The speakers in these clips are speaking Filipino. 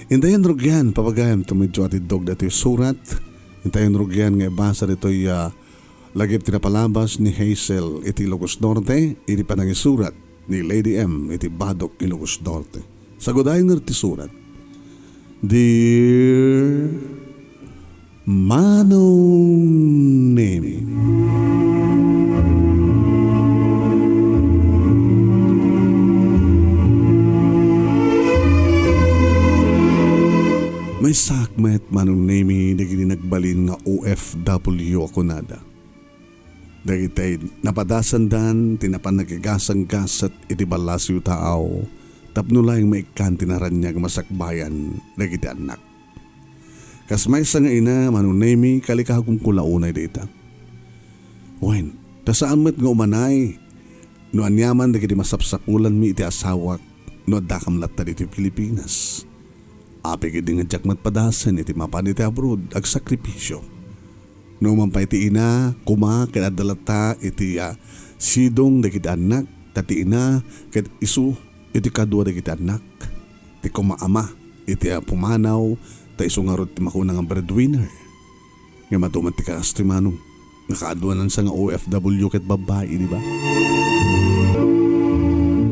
Intayan rugyan, papagayam, tumidyo at idog dito yung surat. Intayan rugyan nga basa dito yung LAGIP tinapalabas ni Hazel iti Ilocos Norte, iti panangisurat ni Lady M iti Badok Ilocos Norte. Sagodayin nito surat. Dear Manong Nemy, may sakmet Manong Nemy dagiti nagbalin nga OFW ako nada. Dagitay napadasan dan tinapan nagigasang gasat iti balasyo tao tapno lang may kantinaran niya masakbayan dagiti anak. Kas may nga ina Manong Nemy kalikagong kulaunay dita. Wen, tasaan met nga umanay no anyaman dagiti masapsapulan mi iti asawak no dakamlat ta diti Pilipinas. Apik iti nga jakmat padasan iti mapan iti abroad ag sakripisyo. No mampay ti ina kuma kadadalata iti sidong dagiti anak tati ina ket isu iti kadua dagiti anak ti kumaama iti pumanaw ta isu nga rod ti makuna nga breadwinner. Nga matuman ti kaasti manong nakaaduanan sa nga OFW ket babae di ba?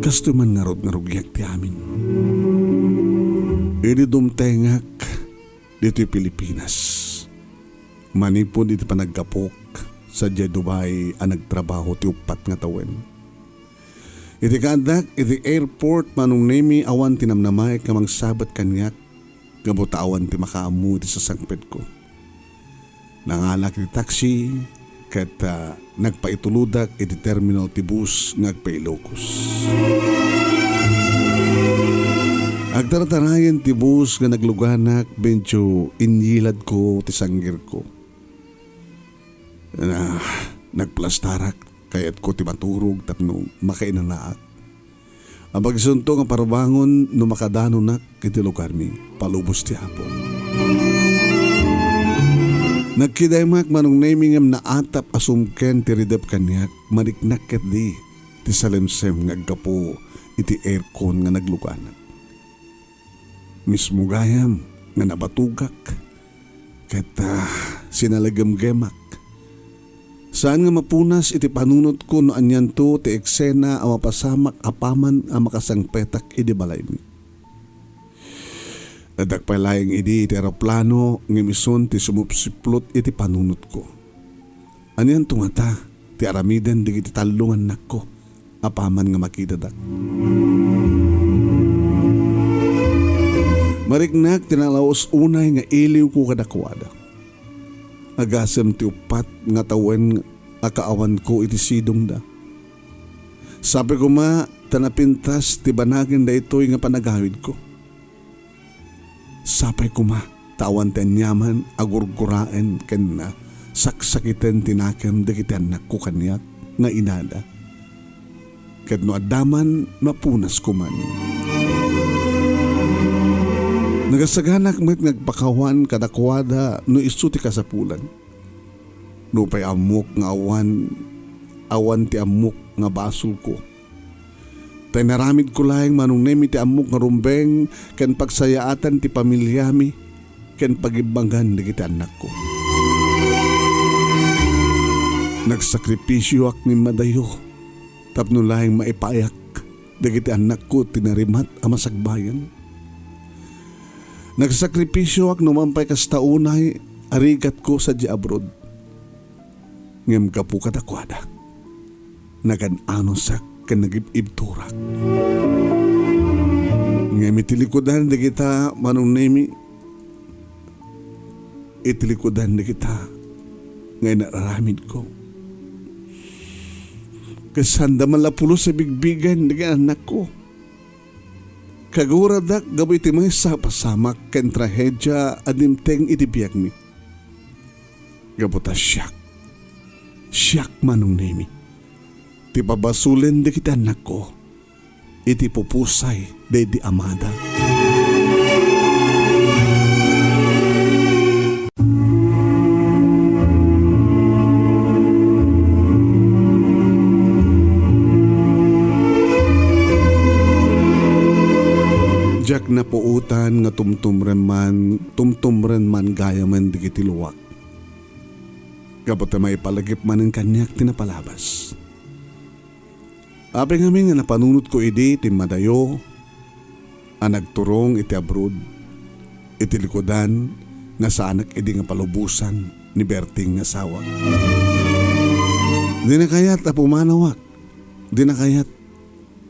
Kasto man nga rod nga rugyak ti amin. Idi dumtengak dito yung Pilipinas. Manipon iti panagkapok sa Dubai ang nagtrabaho ti upat nga tawen. Iti kandak iti airport Manong Nemy awan tinamnamay kamang sabat kanyak gabutawan ti makaamu iti sasangpet ko. Nangalak iti taxi ket nagpaituludak iti terminal ti bus ngagpailokos. Agtaratarayan ti bus nga nagluganak bencho inyilad ko ti sanggir ko. Nagplastarak kayat ko ti maturog tapno makainanaak. Ang pagsunto nga parabangon no makadano nak iti lugar mi palubos ti hapon. Nagkidaymak Manong Nemy ngam naatap asumken ti ridep kanyak maniknak ket di ti salemsem ngaggapo iti aircon nga nagluganak. Mismo gayam nga nabatugak ket sinalagam-gemak. Saan nga mapunas iti panunot ko no anyan to ti eksena a mapasamak apaman a makasangpetak iti balay mi. Nadagpalayang iti aeroplano ng emison ti sumupsiplot iti panunot ko. Anyan to nga ta ti aramiden di iti talungan nako apaman nga makidadak. Mariknak tinalaos unay nga iliw ko kadakwada. Agasem ti upat nga tawen akaawan ko iti sidong da. Sabi ko tanapintas ti banagin da ito'y nga panagawid ko. Sapay ko tawan ti anyaman agurguraen ken na saksakiten tinakem dagiti anak ko kanyak nga inada. Ket no adaman mapunas ko man. Nagasaganak met nagpakawan kadakwada no isu ti kasapulan. No pay amok nga awan ti amok nga basol ko. Tay naramid ko laeng Manong Nemy ti amok nga rumbeng ken pagsayaatan ti pamilyami ken pagibanggan dagiti anak ko. Nagsakripisyo ak ni madayo tapno laeng maipayak dagiti anak ko tinarimat a masagbayan. Nagsakripisyo ak numampay kas taunay arigat ko sa abroad. Ngem kapu kadakwada. Nagan-ano sak ken nagibibturak. Ngem itilikodan di kita Manong Nemy. Itilikodan di kita ngay nararamid ko. Kasanda malapulo sa bigbigan di anak ko. Kaguradak gabay ti may sapasamak ken trahedya adimteng iti biag mi. Gabuta siyak. Siyak Manong Nemy. Ti babasulen di kita anak ko. Iti pupusay di amada. Jak na puutan nga tumtumren man gaya man di kitiluwak. Kapot na may palagip man ang kanyak tinapalabas. Apeng kami nga napanunot ko idi ti madayo, ang nagturong iti abroad, iti likodan nga sa anak idi nga palubusan ni Berting nga asawa. Di na kayat apumanawak,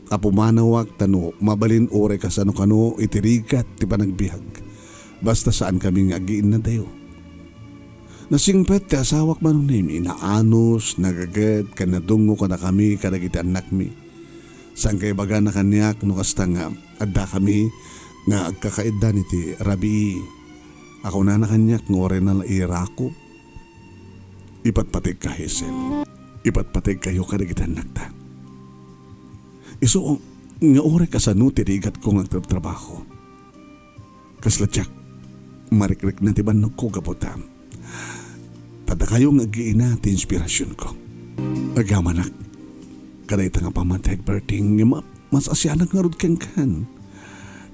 apumanawak tano mabalin ore kasano kano itirigat ti panagbiag basta saan kami nga agiin na dayo. Nasingpet ti asawak Manong Nemy naanos nagaget kanadungo ka na kami kadagiti anak mi. Sang kay baga na kanyak no kasta nga adda kami nga agkakaeddan iti rabi. Ako na kanyak ngore na lairako. Ipatpatig ka Hazel. Ipatpatig kayo kadagiti anak ta. Iso nga ore kasano tirigat ko nga trabaho. Kaslatyak, marikrik na tibanog ko kaputam. Tada kayo nga giina ti inspirasyon ko. Agamanak, kaday nga pamatay Berting nga mas asyanak nga rod kang kan.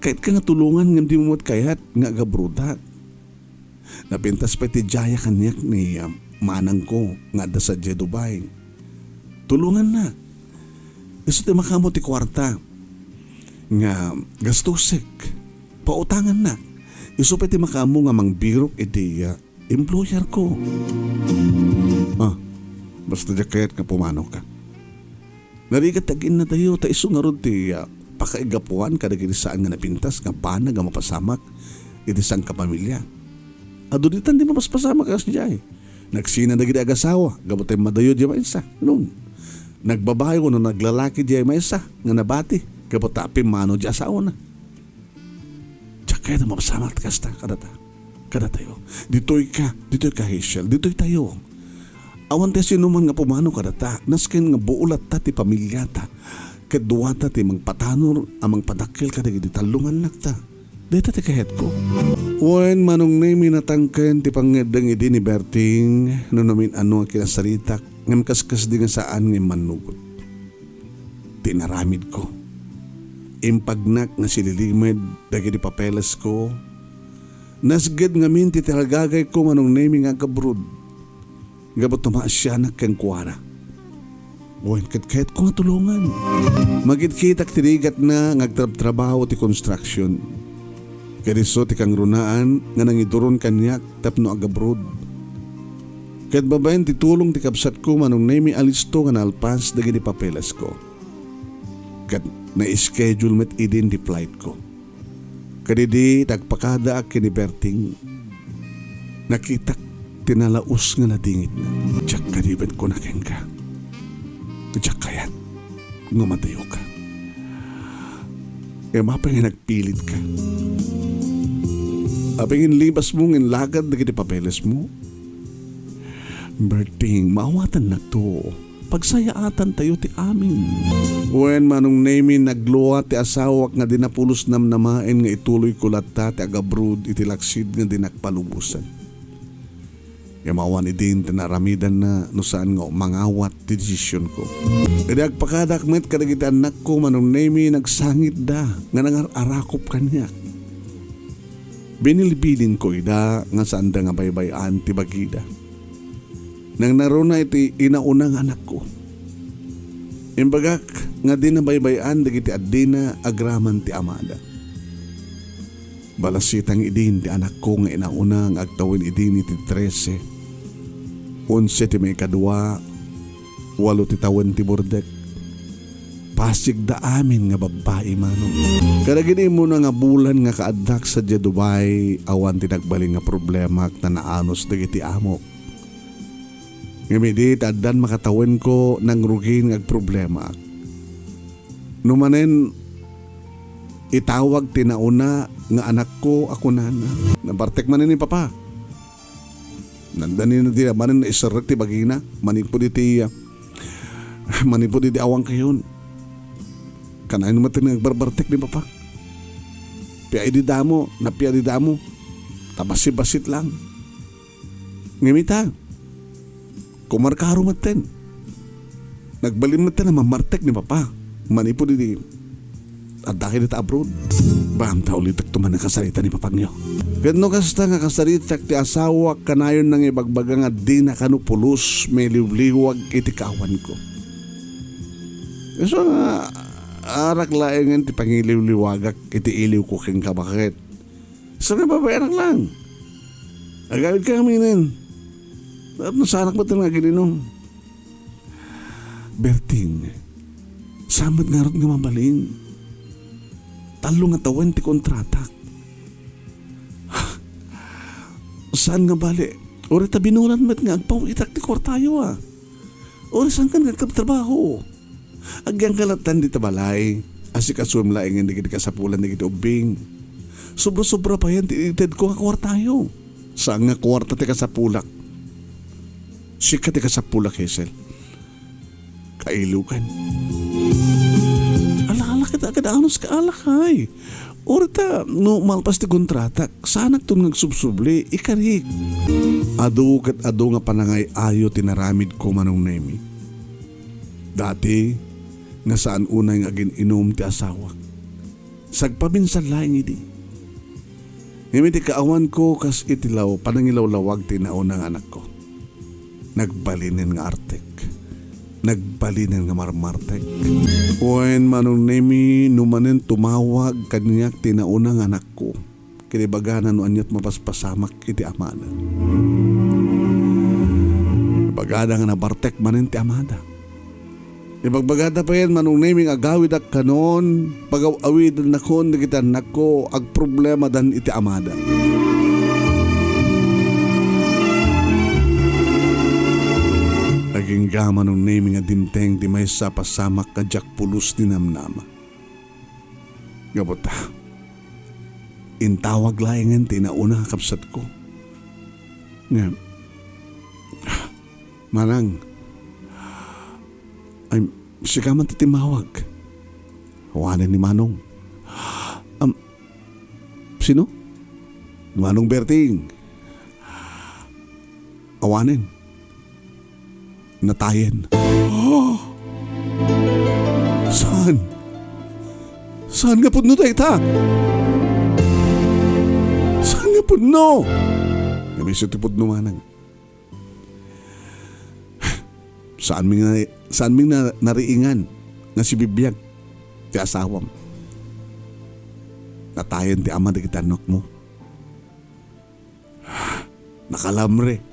Kahit ka nga tulungan nga di mo kayat nga agabruda. Napintas pa ti jaya kanyak ni manang ko nga da sa Dubai. Tulungan na. Iso ti makamot ti kwarta nga gastosik pautangan na. Iso pa ti makamo nga mangbirok iti employer ko. Basta di kayat nga pumanaw ka. Narigat tagin na tayo ta iso nga ron ti pakaigapuan kadagiti saan nga napintas nga bana nga mapasamak iti sang kapamilya. Adunitan di mapaspasamak as jay. Nagsina na gidi agasawa gabot ay madayo di maisa. Noon. Nagbabae ko no naglalaki di ay maysa nga nabati kapot tapim mano di asawa na. Tsaka na mapasamat kasta kada tayo. Ditoy ka Hazel, ditoy tayo. Awan tayo sinuman nga pumano kada ta, nasken nga buulat ta ti pamilya ta, kadwa ta ti mang patanor amang padakil kada giti talungan nakta. Dito ti kahet ko. Wen Manong Nemy natangken ti pangedeng idi ni Berting no namin ano ang kinasaritak ngam kaskas di nga saan nga manugot. Tinaramid ko. Impagnak nga sililimid dagiti papeles ko. Nasged nga min ti talagagay ko Manong Nemy nga kabrod. Gabot tumaas siya na kang kuwara. Buwan kahit ko nga tulungan. Magitkitak tinigat na ngagtrabaho ti construction. Kadiso ti kang runaan nga nangiduron kanyak tapno agabrod. Kahit babayan ti tulong ti kabsat ko Manong Nemy alisto nga nalpas dagiti papeles ko. Kat na-schedule met idin di flight ko. Kadidi tagpakada ak kini Berting. Nakitak tinalaos nga nadingit na. Tsak kadibet ko na ken ka. Tsak kayat nga matayo ka. E mapang nagpilit ka. Apingin libas mong inlagad dagiti papeles mo. Berting, maawatan na to. Pagsayaatan tayo ti amin. Wen Manong Nemy nagluwa ti asawak nga dinapulos namnamain nga ituloy kulata ti agabrod iti laksid nga dinakpalubusan. Yamawan idin tinaramidan na no saan nga mangawat ti desisyon ko. Kadi agpakadakmet kadagiti anak ko Manong Nemy nagsangit da nga nangarakop kanyak. Binilibilin ko ida nga saan da nga baybayan ti bagida. Nang naruna iti inaunang anak ko. Imbagak nga di nabaybayan dagiti addina agraman ti amada. Balasitang idin ti anak ko nga inaunang agtawin idin iti 13. 11 ti may kadwa, 8 ti tawen ti burdek. Pasig da amin nga babae Manong. Kadagini mo na nga bulan nga kaaddak sa Dubai awan ti nagbaling nga problema na naanos dagiti amok. Ngamidi taddan makatawen ko nang rugin ng problema. Numanen itawag tinauna nga anak ko ako nana. Nabartek manin ni papa. Nandanin na di manin na isarek ti bagina. Manipod iti awang kayon. Kanain naman iti nagbarbartek ni papa. Pia di damo. Tabasi-basit lang. Ngamita. Kumarkaro maten. Nagbalin maten na mamartek ni papa. Manipod iti at dahil ita abroad. Baham ta ulit tuman ang kasarita ni papangyo. Gano kasta nga kasarita ti asawa kanayon nang ibagbaga nga di na kanupulos may liwliwag iti kawan ko. So nga arak laengan ti pangiliw-liwagak iti iliw ko king kabakit. So nga babayaran lang. Agawid ka kaminin. At nasanak ba ito nga gininong? Berting, samad nga rin nga mabalin. Talo nga tawan ti kontratak. Saan nga bali? Ori ta binulan met nga agpawitak ti kortayo Ori saan ka nga trabaho? Agyang kalatan di tabalay. Asik asum laing hindi kita kasapulan di kita ubing. Sobra-sobra pa yan ti ited ko nga kortayo. Saan nga kwarta ti kasapulak? Sika ti kasapulak, Hazel. Kailukan. Ala-ala kita agad anos ka alakay. Orta, no malpas ti kontratak, sanak to nagsubsubli, ikarik. Ado kat ado nga panangay ayo tinaramid ko Manong Nemy. Dati, nga saan unay nga agin inom ti asawak. Sagpabinsan laing idi. Ngimiti kaawan ko kas itilaw panangilaw-lawag ti naunang anak ko. Nagbalinin nga artek. Nagbalinin nga marmartek. Wen Manong Nemy numanen tumawag kanyak ti naunang anak ko. Kinibaganan no anyat mapaspasamak iti amada. Ibagada nga nabartek manen ti amada. Ibagbagada pa yan Manong Nemy agawid ak kanon pag-awidan na kon kita nako ag problema dan iti amada. Aging gama Manong Nemy nga dimteng di may sa pasamak kadyak pulos ni namnama. Gabota, intawag layangan tinauna kakabsat ko. Nga, Manang, ay siya man titimawag. Hawanan ni Manong. Sino? Manong Berting. Awanin. Natayen. Saan? Saan nga po no tayo? Saan nga po no? May sutipod no Manang. Saan ming nariingan nga si bibiyag ti asawam. Natayen ti ama di kita anak mo. Nakalamre.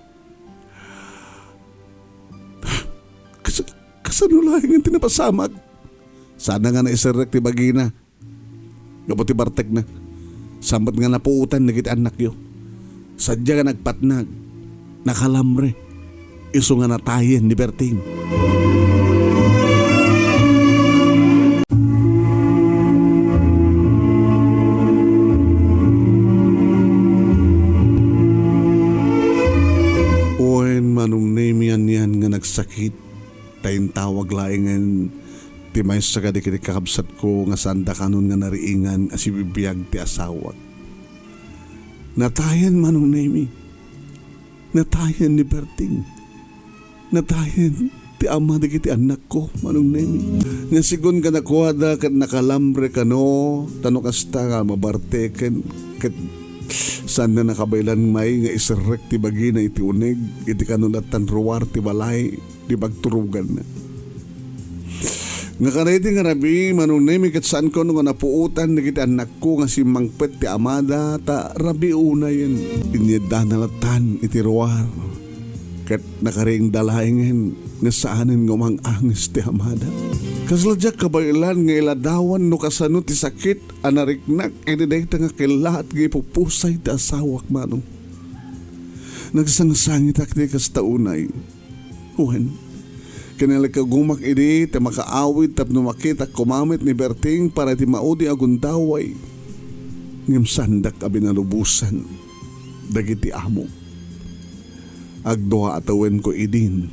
Kasanulahin nga tinapasamag. Sana nga naisarek ti bagina. Gabo ti bartek na. Sambat nga napuutan na kita anak yo. Sadya nga nagpatnag. Nakalamre. Iso nga natayen ni Berting. Oen Manong Nemy yan nga nagsakit. Tayin tawag laingan ti may sa kadikiti kakabsat ko nga sanda kanon nga nariingan as ibibiyag ti asawag. Natayen Manong Nemy. Natayen ni Berting. Natayen ti ama di kiti anak ko Manong Nemy. Nga sigun ka nakuwada kat nakalambre ka no tano kasta nga mabarte kat saan na nakabailan may nga isarek ti bagina iti unig iti kanulatan ruwar ti balay di bagturugan na. Nga kareti nga rabi Manong Nemy kat saan ko nga napuutan na kiti anak ko nga si mangpet ti amada ta rabi una yan inyaddanalatan iti ruwar. Kat nakaring dalahingan nga saanin nga angis ti amada. Kasladyak kabailan nga iladawan no kasano ti sakit anariknak edidekta nga kilahat nga ipupusay ti asawak Manong. Nagsangsangit ak ti kastaunay. Uwan, kinalikagumak idi ti makaawit tapno makita kumamit ni Berting para ti maudi agundaway. Ngem sandak abinalubusan dagiti amo. Agdoha atawen ko idin.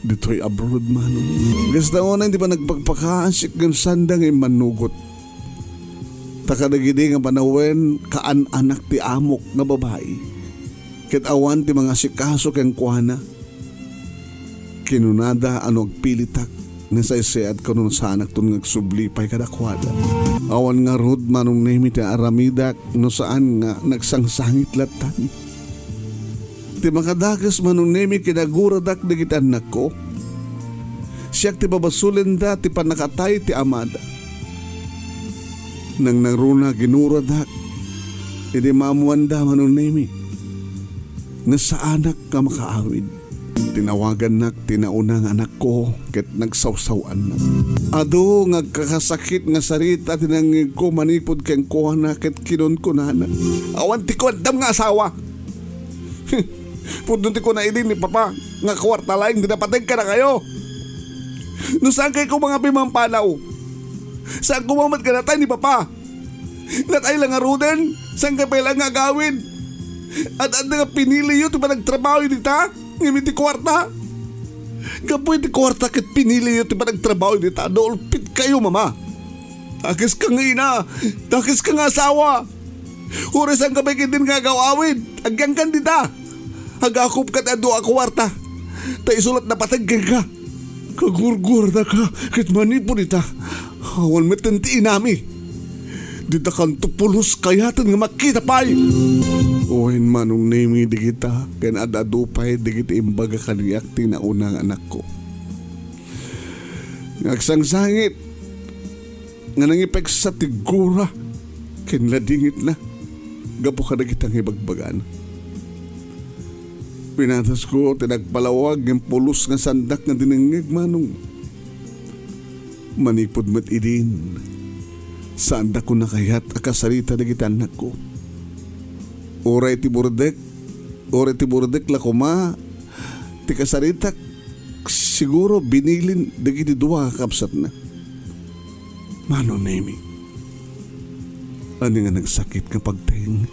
Dito'y abroad Manong. Gasta una hindi pa nagpagpakaasik ng sandang ay manugot. Takadagidi nga panawen kaan anak ti amok na babae. Kit awan ti mga sikaso kang kuhana. Kinunada ano agpilitak nasaysayaat ko nun sa anak ton ngagsublipay kadakwada. Awan nga rod Manong Nemy ti aramidak no saan nga nagsangsangit latan. Ti makadakas Manong Nemy kinaguradak digit anak ko. Siyak ti babasulen da ti panakatay ti amada. Nang naruna ginuradak, iti mamuanda Manong Nemy. Nga sa anak ka makaawid. Tinawagan nak tinaunang anak ko ket nagsawsawan na. Ado nga kakasakit nga sarita tinangig ko manipod keng kuha na ket kinon ko na. Awan ti ko dam nga asawa. Pudon ti ko na idin ni papa nga kwarta laing dinapatag ka na kayo. No saan kay ko mga pimampalaw? Saan kumamat ka natay ni papa? Natay lang nga ruden? Saan ka pala nga gawin? At nga pinili yun ito ba nagtrabaho yun ita? Ngayon ti kwarta? Kapoy ti kwarta kat pinili yun ito ba nagtrabaho yun ita? Doolpit kayo mama. Takis ka nga ina. Takis ka nga asawa. Huris ang kabay din nga gawawin. Agyang kan dita. Hagakop ka na doon kwarta. Ta isulat na pataggan ka. Kagurgur na ka. Kit manipon ita. Awan metentiin nami. Dita kan tupulos kayatan nga makita pa'y. Ohin Manong Nemy di kita. Kan adadupay di kita imbaga kaniyak tinaunang anak ko. Ngagsangsangit. Nga nangipek sa tigura. Kinladingit na. Gapo ka na kitang ibagbagan. Pinatas ko, tinagpalawag yung pulos nga sandak nga dinangig Manong. Manipod mat idin. Sandak ko nakayat akasarita na kita anak ko. Oray ti burdek lakuma. Ti kasarita siguro binilin dagiti duwa kakabsat na. Manong Nemy. Ano nga nagsakit nga pagteng.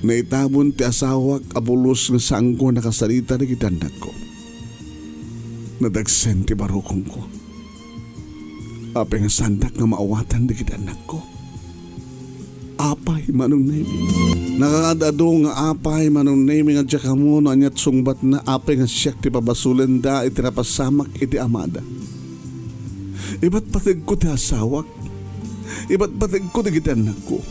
Naitabon ti asawak abulos ng sangko nakasarita na kitanak ko. Nadagsen ti barukong ko. Apay nga sandak nga maawatan na kitanak ko. Apay Manong Nemy. Nakakadado nga apay Manong Nemy nga dya mo no anyat sungbat na apay nga siyak ti pabasulen da itinapasamak iti amada. Iba't patig ko ti asawak. Iba't patig ko ti kitanak ko.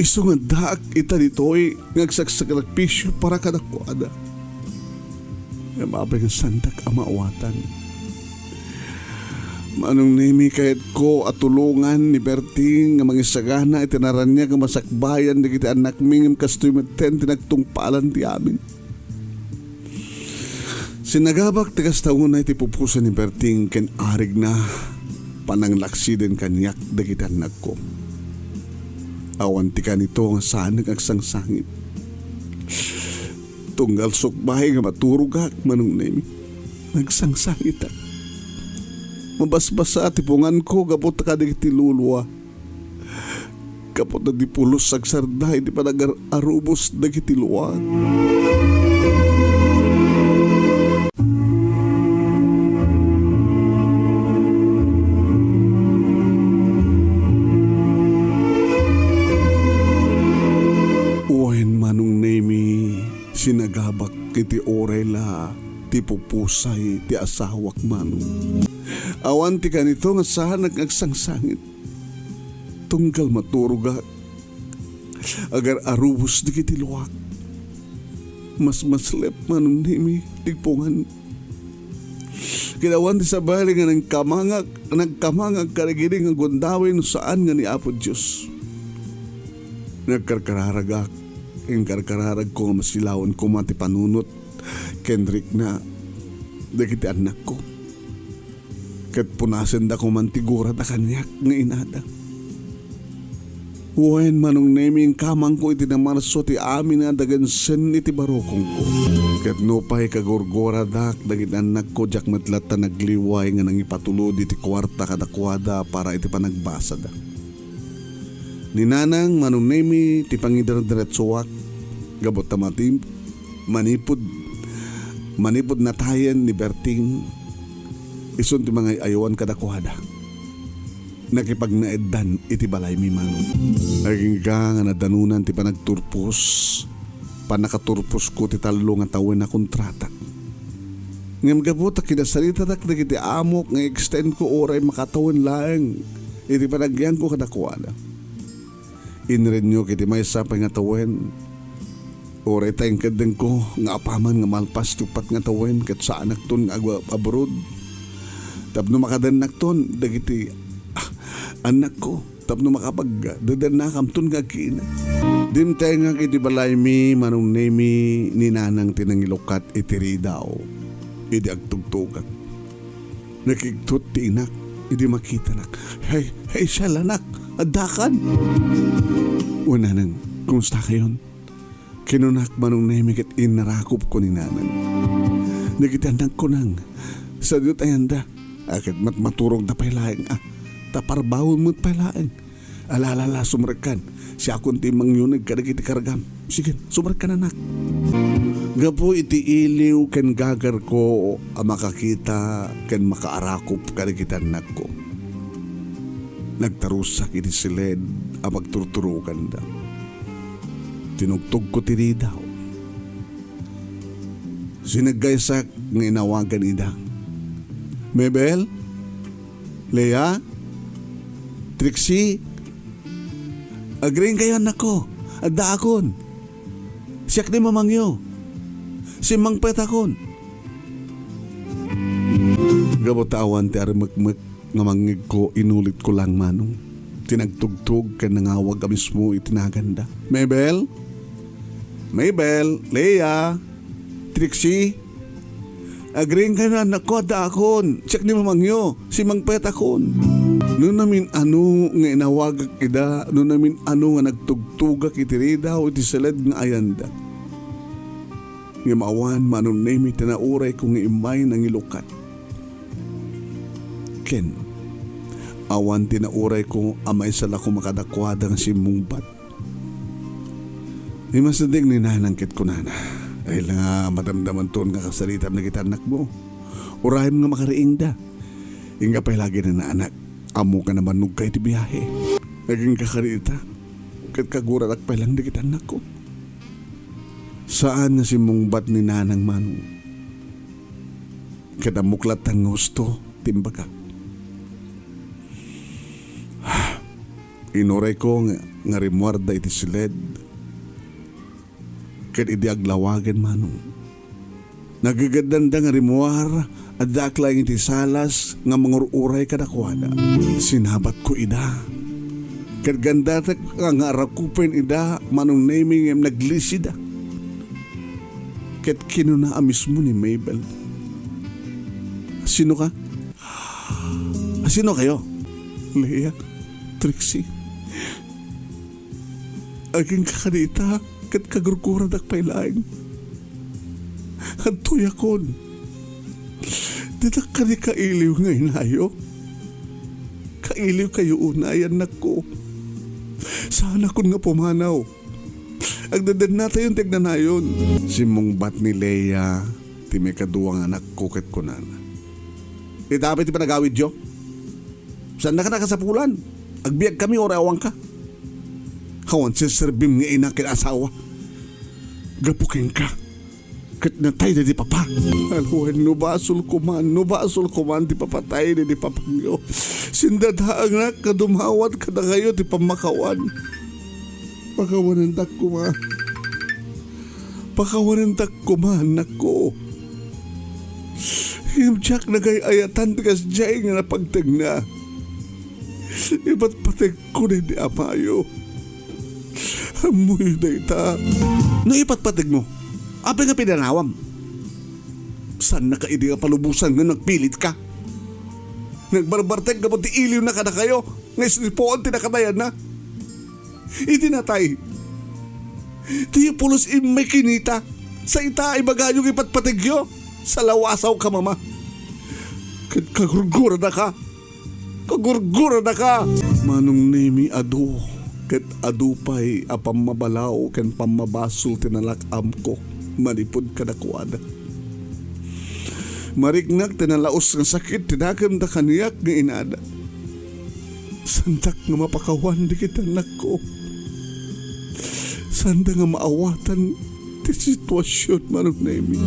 Iso nga daak ita dito'y ngagsaksakripysyo para kadakwada. Nga mabay nga sandak amaawatan. Manong Nemy kahit ko at tulungan ni Berting nga mangisagana itinaran niya nga masakbayan di kita anak mingim kastoy maten tinagtungpalan ti amin. Sinagabak tigas taon na iti pupusan ni Berting ken arig na pananglaksi din kanyak di kita anak ko. Awan ti ka nito nga saan nagagsangsangit. Tunggal sukbahay nga maturugak Manong Nemy. Nagsangsangit ak. Mabasbasa tipungan ko kapot ka digiti lulwa. Kapot na di pulos sagsarda hindi pa nag-arubos digiti luwag. Sinagabak kiti orela ti pupusay ti asawak Manong. Awan ti kanito nga saan nagagsangsangit. Tunggal maturuga agar arubos di kiti luwak. Mas maslep Manong Nemy tigpungan. Kinawan ti sabali nga nagkamangag karigini nga gundawin saan nga ni Apo Diyos. Nagkarkararagak ang karkararag ko nga masilawon ko mati panunot Kendrick na dagiti anak ko. Kat punasen da ko mantigura da kanyak nga inada. Uwain Manong Nemy ang kamang ko iti namarso ti amin na dagansen iti barokong ko. Kat nupay kagorgora dak dagiti anak ko jak matlata nagliway nga nangipatulod iti kwarta kadakwada para iti panagbasa da. Ninanang Manong Nemy ti pangidaradiretsuwak gabot tamatim manipod na tayen ni Berting isun ti mga ayawan kadakwada nakipagnaeddan iti balay mi Manong. Naging ka nga nadanunan ti panakaturpos ko ti talo nga tawen na kontrata. Ngam gabuta kinasalita tak na kiti amok nga extend ko oray makatawan lang. Iti panagyan ko kadakwada. Inrenyo kiti may sapay nga tawen. Oray tayong kadang ko nga apaman nga malpas tupat nga tawen kat sa anak ton nga abroad. Tapno makadanak ton dagiti anak ko. Tapno makapag dadanakam ton nga kina. Dim tayo nga kiti balay mi Manong Nemy ni nanang tinangilokat itiri daw. Idi agtugtugan. Nakigtut ti inak. Idi makita nak. Hey siya lanak. Adakan. Una nang, kumusta kayon? Kinunak Manong Nemy kat inarakop ko ni nanang. Nagitanak ko nang. Sa diyot ayanda. Akit maturog na pailaing. Taparbawon mo't pailaing. Alalala sumrekan. Si akong timang yun nagkaragiti karagam. Sige, sumrekan anak. Gapo iti iliw ken gagar ko makakita ken makaarakop karikitan nak ko. Nagtarusak iti silid magturturukan da. Tinugtog ko tiri daw. Sinaggaysak ng inawagan ida. Mabel? Lea? Trixie? Agring kayo anak ko. Adda akon. Siyak ni mamangyo. Si Mang Petakon. Gabotawan ti aramagmak nga mangig ko inulit ko lang Manong. Tinagtugtog ka nangawag mismo itinaganda. Mabel? Mabel? Lea? Trixie? Agring ka na anak ko adda akon. Siyak ni mamangyo. Si Mang Petakon. Noon namin ano nga inawagak ida. Noon namin ano nga nagtugtugak itiridaw iti salad nga ayanda. Nga maawan Manong Nemy tinauray kong imay ng ilukat. Ken, awan tinauray kong amay sala ko makadakwadang si mungbat. Di masadig ni nanangkit ko nana. Ay lang nga madamdaman ton nga kasalitam na kita anak mo. Urahim nga makariing da. Inga pa'y lagi na anak. Amo ka naman nugkay ti biyahe. Naging kakarita. Kat kagurarak pa'y lang na kita anak ko. Saan na si mungbat ni nanang Manong? Kada muklat ang gusto, timbaga. Inuray ko nga rimuarda iti siled. Kad idi aglawagan Manong. Nagagadanda nga rimuar at daklang iti salas nga mangururay kadakwada. Sinabat ko ida. Kad gandatak nga arakupen ida Manong Nemy nga naglisida. Ket kinuna mismo ni Mabel. Sino ka? Sino kayo? Lea, Trixie. Aging kakanita, ket kagurkura dakpailaing. Hantoy akon. Ditak ka ni kailiw nga inayo. Kailiw kayo unayan nako. Sana kun nga pumanaw. Agdadan natin yung tignanayon. Si mungbat ni Lea, ti may kaduwang anak ko ket kunan. Di dapat ti panagawid yo. Saan na ka nakasapulan? Agbiag kami o awang ka. Hawan siserbim nga ina ket asawa. Gapukin ka. Ket natay na di papa. Alhuan nubasol kuman ti papatay na di papangyo. Sindadaang na kadumawat ka na kayo ti pamakawan. Pakawanantak ko ma. Pakawanantak ko ma, anak ko. Himtsak na kay ayatan tikas jay nga napagtag na. Iba't patag ko na di amayo. Amoy na ita. No ipatpatag mo, apa nga pinanawam? Saan na ka hindi ka palubusan nga nagpilit ka? Nagbarbarteg ka mo ti iliw na ka na kayo. Ngayon sinipoon tinakatayan na. Itinatay. Di pulos may kinita. Sa ita ay bagayong ipatpatigyo. Sa lawasaw ka mama. Kagurgura na ka. Kagurgura na ka. Manong Nemy adu. Ket adu pa'y apam mabalaw ken pamabasol tinalakam ko. Manipod ka na kuwada. Marignak tinalaos ng sakit tinagam da kaniyak nga inada. Sandak nga mapakawan di kita anak ko. Sanda nga maawatan Ti sitwasyon Manong Nemy.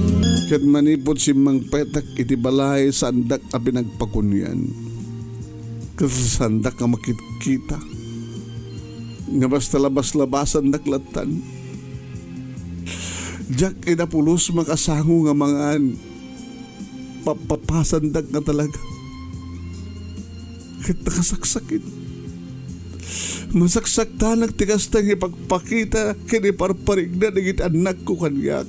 Kat manipod si Mang Petak iti balay sandak a pinagpakunyan. Kasi sandak ka makikita. Nga basta labas-labasan naklatan. Jack inapulos makasango nga mga papasandag na talaga. Kahit nakasaksakit. Masaksakta nagtigas tang ipagpakita kiniparparig na naging anak ko kanyak.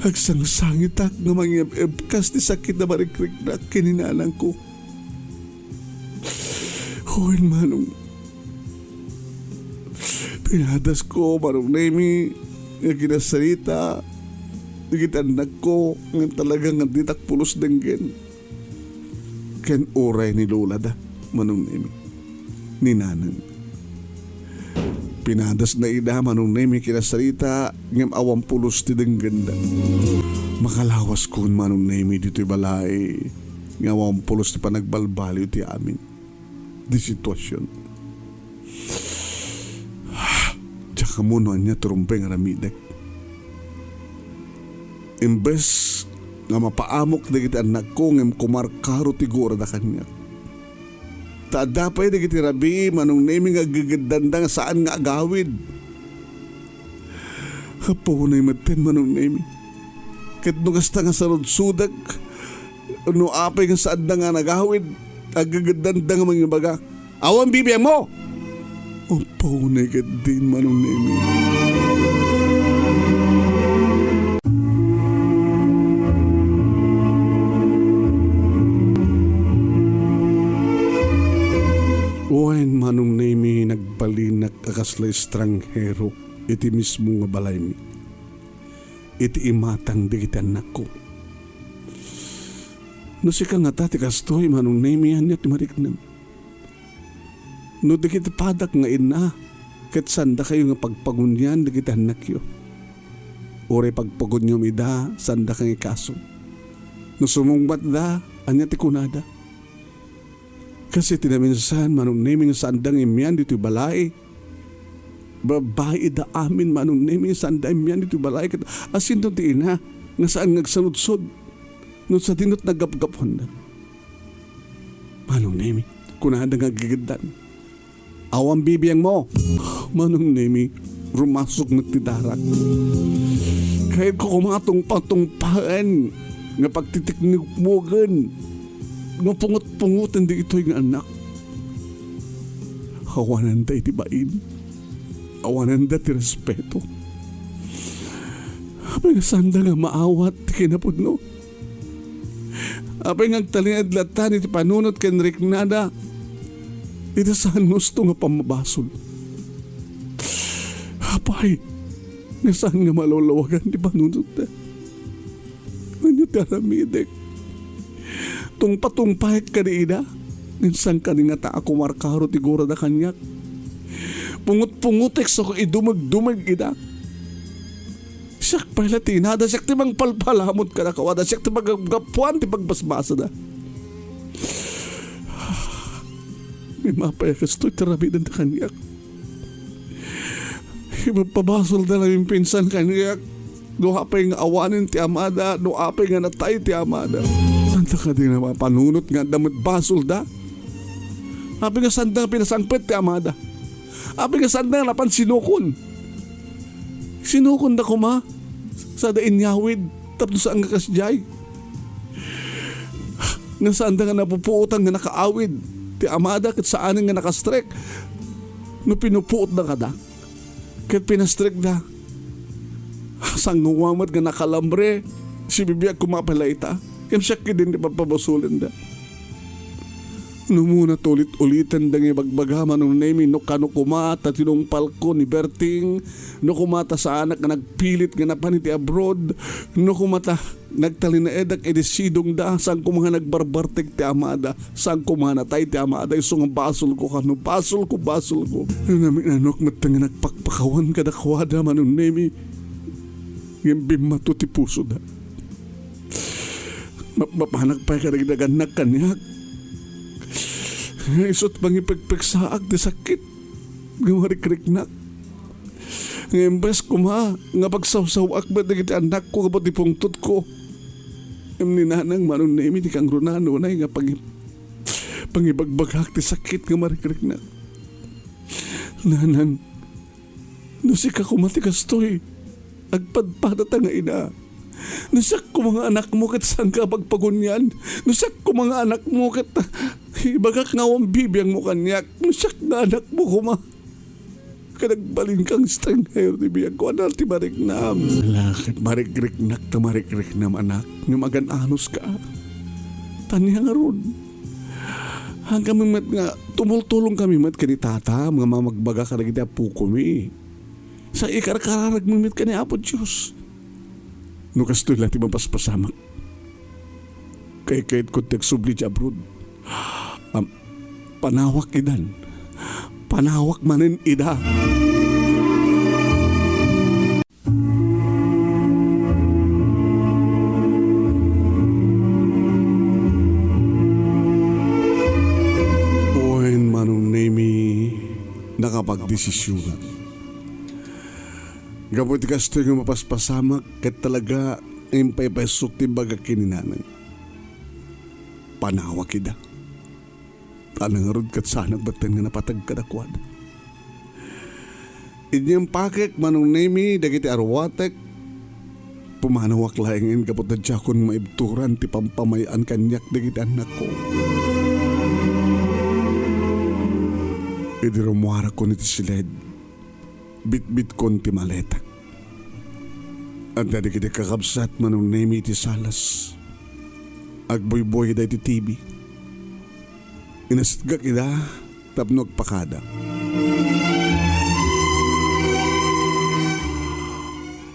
Agsangsangit ak nga mga ebkas ni sakit na marikrik na kininanang ko. Huwin Manong. Pinadas ko Manong Nemy nga ginasalita naging anak ko nga talagang nanditak pulos denggen. Ken oray ni Lola da Manong Nemy. Ni Nanang. Pinadas na ida Manong Nemy kinasalita ngam awang pulos ti deng ganda. Makalawas ko Manong Nemy dito'y balay nga awang pulos ti panagbalbaliw ti amin. Di sitwasyon. Tsaka muna niya turumpeng aramidek. Imbes nga mapaamok na kita anak ko ngam kumarkaro ti gura da kanya. Taadapay na kitirabi Manong Nemy nga gagandanda nga saan nga agawid. Hapo na maten Manong Nemy. Kat nung kasta nga sarod-sudak, no apay nga saan na nga nagawid, agagandanda nga mga baga. Awan bibiyang mo! Hapo na din Manong Nemy. Uwain Manong Nemy nagbalinak akasla estranghero iti mismo nga balay mi. Iti imatang di kita anak ko. No si ka nga tati kastoy Manong Nemy yan ti mariknam. No di kita padak nga ina kat sanda kayo nga pagpagunyan di kita anak yo. Ore pagpagunyom ida sanda kang ikaso. No sumungbat da anya ti kunada. Kasi tinaminsan Manong Nemy nga sandang imyan dito balay. Babae da amin Manong Nemy sandang imyan dito balay. Asin doon ti ina nga saan ngagsanudsod. No sa dinot nagapgapon na. Manong Nemy, kunada nga gigidan. Awang bibiyang mo. Manong Nemy, rumasok na ti darak. Kahit ko kumatong patungpaan nga pagtitiknik mo gan. Nga pungot-pungutan di ito'y nga anak. Awanan da iti bain. Awanan da ti respeto. Apay nga sanda nga maawat ti kinapudno. Apay nga agtalingad latan iti panunot ken riknada. Iti saan gusto nga pamabasol. Apay nga saan nga malulawagan ti panunot da. Ano ti aramidek. Tungpatungpahit ka ni ida. Minsan ka ni nga ta ako markaro ti gura da kanyak. Pungut-pungutek so ko idumag-dumag ida. Siyak pala tinada. Siyak ti mang palpalamot ka na kawada. Siyak ti magagapuan ti pagbasbasa da. May mapayakas to'y tarabidan da kanyak. Ipapabasol da lang yung pinsan kanyak. No apay nga awanin ti amada. No apay nga natay ti amada. Sanda ka din naman panunot nga damot basol da. Api nga sanda nga pinasangpet ti amada. Api nga sanda nga napan sinukon. Sinukon da kuma. Sa da inyawid. Tapos saan nga kasjay. Nga sanda nga napupuutan nga nakaawid. Ti amada kat saan nga nakastrek. No pinupuot na kada. Kat pinastrek da. Sang nguwamat nga nakalambre. Si bibiyag kumapalayta. Kaya siya din di papabasulin da. No muna tulit-ulitan da nga bagbaga Manong Nemy no kano kumata tinungpal ko ni Berting. No kumata sa anak nga nagpilit nga napaniti abroad. No kumata nagtalina edak edisidong da. Saan ko mga nagbarbartek ti amada. Saan ko mga natay ti amada. Iso nga basol ko kano. Basol ko. Namin anok matang nga nagpakpakawan kada kwada Manong Nemy. Ngayon bimato ti puso da. Mapanak pa karagdagan na kanyak. Isot pang ipagpagsaag di sakit. Gamarikrik na. Ngembes ko ma, nga pagsawsaw akbat na kita anak ko kapag ipungtot ko. Ni nanang Manong Nemy di kang runano na nga pangibagbagak ti sakit nga marikrik na. Nanang, nusik ako matikastoy. Agpadpadat nga ina. Nusak ko mga anak mo kat saan ka pagpagunyan. Nusak ko mga anak mo kat ibagak nga ang bibiyang mo kanyak. Nusak na anak mo kuma. Kanagbalin kang strength di biyang ko anal ti mariknam. Lakit marikrik-nak ta marikrik-nam anak. Nga magan-anos ka. Tanya nga ron. Hanggang mat nga tumultulong kami mat kani tata. Mga mamagbaga ka na kita po kumi. Sa ikar-kararag mamit ka ni Apo Diyos. Nukas to lang ti mapaspasamak. Kay ko tegsubli di abroad. Panawak idan. Panawak manin ida. Oen Manong Nemy nakapagdesisyon. Gabot kasto yung mapaspasamak kat talaga impay-pasok ti baga kininanang. Panawak ida. Tanangarod kat sana batan nga napatag kadakwad. Inyang pakek Manong Nemy dagiti arwatek. Pumanawak laingin kapot na diyakon maibturan ti pampamayaan kanyak dagiti anak ko. Idi rumuara ko niti siled. Bit-bit kon ti maletak. At dagiti kakabsat Manong Nemy ti salas. Agboy-boy da iti TV. Inasitgak ida, tapnog pakada.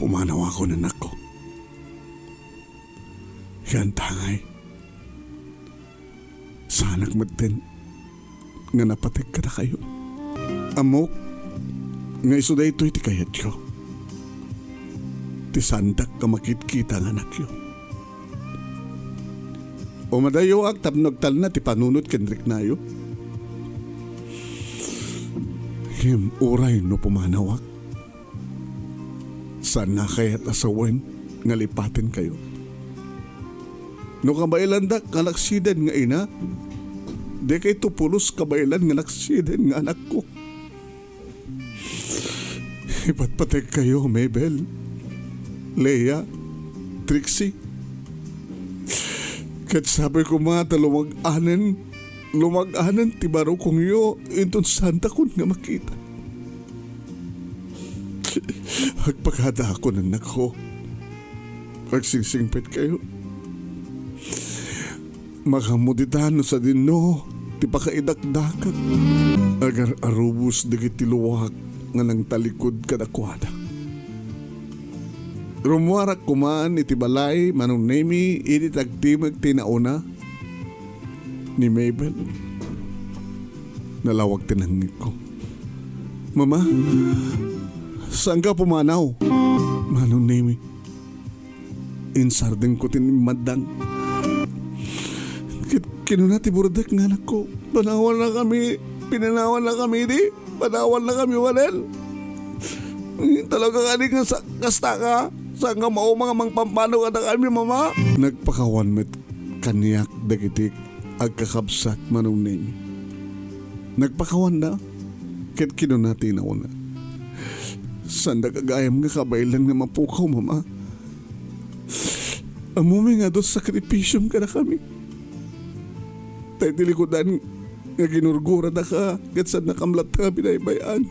Pumanaw ako ng anak ko. Yan tangay. Sanak matin nga napatek ka na kayo. Amok, nga iso da ito iti kayat ko. Ti sandak ka makit-kita ng anak yun. O madayo ak tapnagtal na ti panunot kendrik nayo. Him uray no pumanawak. Sana kaya't asawen nga lipatin kayo. No kabailan da kalaksiden nga ina. De kay tupulos kabailan nga laksiden nga anak ko. Ipatpatek kayo, Mabel, Leia, Trixie. Kat sabi ko mga lumag-anan ti baro kong yo, inton santa kun nga makita. Agpagada ako ng anak ko. Agsingsingpet kayo. Makamuditano sa dinno, ti pakaidakdakat. Agar arubos digiti luwak nga nang talikod kadakwada. Rumuarak kumaan iti balay Manong Nemy iti tagtimag tinauna ni Mabel. Nalawag tinangit ko. Mama, saan ka pumanaw? Manong Nemy. Insardeng ko tinimadang. Kinuna ti burdak nga anak ko. Panawan na kami. Pinanawan na kami di. Panawan na kami walel. Talaga kani nga kasta ka. Saan nga mao mga mangpampano ka na kami, mama? Nagpakawan met kaniyak dagiti agkakabsat Manong Nemy. Nagpakawan na. Ket kinunati na una. Saan nagagayam nga kabailan nga mapukaw, mama? Amumi nga doon sakripisyong ka na kami. Tayo tilikodan nga ginurgura na ka. Ket saan nakamlat ka binaybayan.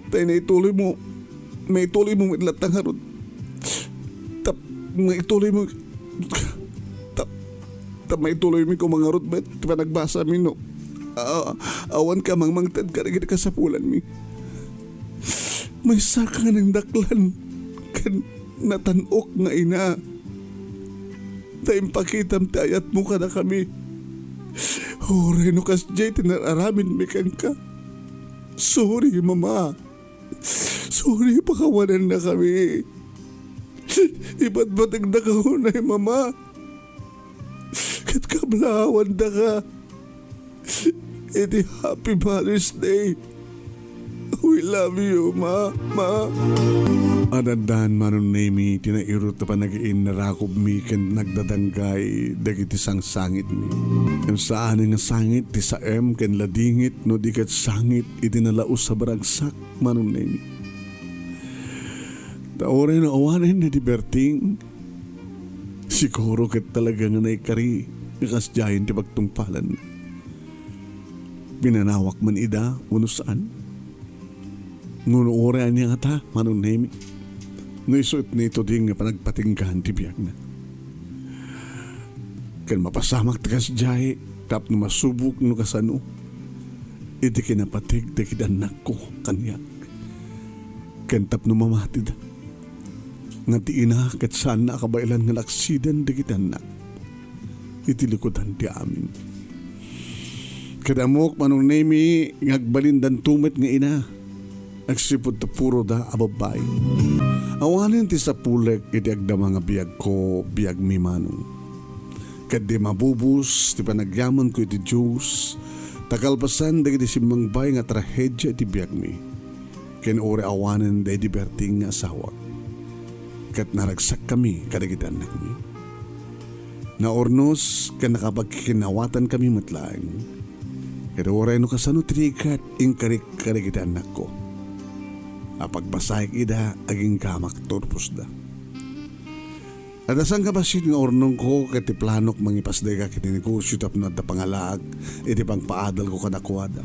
Tayo na ituloy mo. May ituloy mo itlatang harod. May ituloy mo. May ituloy mo kung mga harod. Bet, nagbasa mi no. Awan ka mangtad ka rin ka sa pulan mi. May saka ng daklan. Kan natanok nga ina. Tayong pakitam tayat mo ka na kami. Reno kas jay tinaramin mi kan ka. Sorry mama. Sorry, pakawanan na kami. Iba't batag na kahunay, mama. Kat kablawan na ka. Iti Happy Mother's Day. We love you, ma. Adandan Manong Nemy, tinairot na panagiin na rakob mi ken nagdadanggay dagiti sang sangit mi. Ken saan nga sangit ti saem ken ladingit no di ket sangit iti nalaus sa baragsak Manong Nemy. Taore na awanen na di berting. Siguro ket talaga nga naikari nakasjahin ti pagtungpalan. Binanawak man ida uno saan. Nguno orean niya nga ta Manong Nemy. Naisuot nito din nga panagpatinggahan ti biyag na. Kan mapasamak tagas jahe, tap no masubok no kasano, iti kinapatig da kidanak ko kanyak. Kan tap no mamatid, nga ti ina kat saan na akabailan nga laksiden da kidanak, iti likudan ti amin. Kadamok Manong Nemy, ngagbalindan tumet nga ina, agsipod ta puro da ababay. Awanin ti sa pulek iti agda mga biyag ko, biyag mi Manong. Kadi mabubus, ti panagyaman ko iti Diyos, takalpasan dagiti simangbay nga trahedya iti biyag mi. Ken ore awanin da iti berting nga asawa. Kat naragsak kami kadagiti anak mi. Naornos, ken nakapagkikinawatan kami matlaang. Kaya ore no kasano tinikat ingkarik kadagiti anak ko. Apagpasayag ida aging kamak turpos da. At asang kabasit nga ornong ko kati planok mangipasday ka kiti negosyo tapno at pangalaag iti pang paadal ko kadakwada.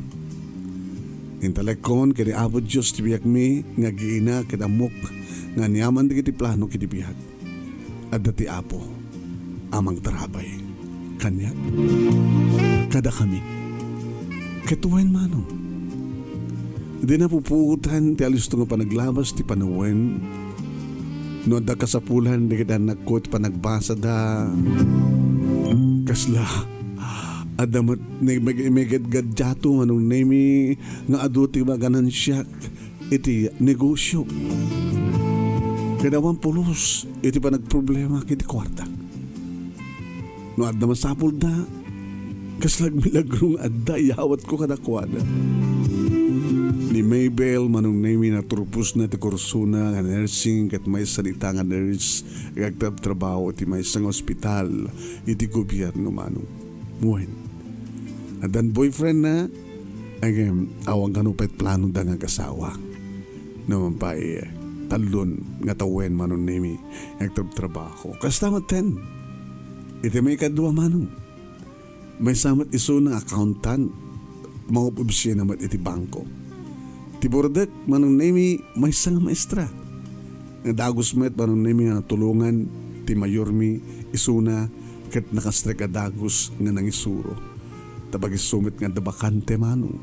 Intalekon kiti abot Diyos ti biyak mi nga giina kadamok nga niyaman di kiti plano kiti biyak. At dati apo amang tarabay kanyak kada kami katuwain Manong. Di na pupuutan ti alis nga panaglabas ti panawen. No da kasapulan di kita nakot panagbasa da. Kasla. Adamat megad-gadjato Manong Nemy nga adu ti maganan siya iti negosyo. Kadawan pulos iti panagproblema kiti kwarta. No adda masapul da. Kaslag milagrong adda yawat ko kadakwada. Ni Mabel Manong Nemy na turpos na ti kursuna nga nursing kat may salita nga nurse kagtab trabaho iti may sang ospital iti gobyerno Manong. Muhen. Adan boyfriend na agam awang kanupet plano da nga kasawa. Naman pa talon nga tawen Manong Nemy kagtab trabaho. Kastamat ten. Iti may kadwa Manong. May samat iso na accountant mga obsye naman iti bangko. Tibordet Manong Nemy may sang maestra. Nga dagos met Manong Nemy nga natulungan ti mayormi isuna ket nakastrek a dagos nga nangisuro. Tabag isumit nga dabakante Manong.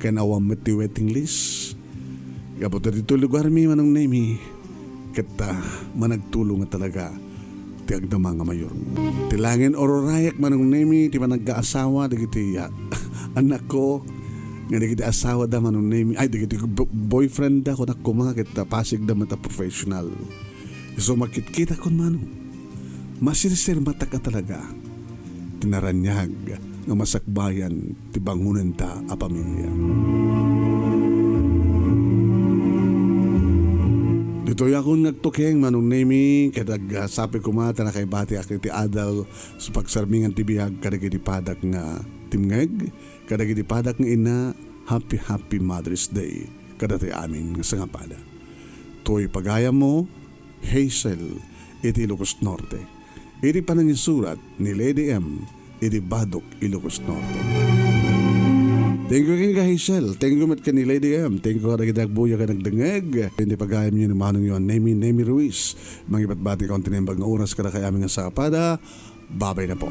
Kaya nawam met ti waiting list. Gabot na dito lugar mi Manong Nemy. Ket managtulong nga talaga ti agdama nga mayormi. Tilangin ororayak Manong Nemy ti managkaasawa dagiti anak ko. Nga digiti asawa da Manong Nemy, ay digiti boyfriend da ko na kumakit pasig da mata professional. So makit-kita kon Manong. Masirisir mata ka talaga. Tinaranyag nga masakbayan ti bangunan ta a pamilya. Dito yakon nagtukeng Manong Nemy kadag sapi ko mata na kay bati akiti adal sa pagsarmingan ti bihag kadagiti padak nga timngeg kadagiti padak nga ina happy Mother's Day kadati amin nga sangapada. To'y pagaya mo Hazel iti Ilocos Norte. Iti panangisurat ni Lady M iti Badok Ilocos Norte. Thank you kin ka Hazel. Thank you mat ka ni Lady M. Thank you kadagiti agbuya ka nagdengeg. Hindi pagayam niyo ni Manong yun Nemy Ruiz. Mangipat bati kaunti na yung oras kada kay amin nga sangapada. Babay na po.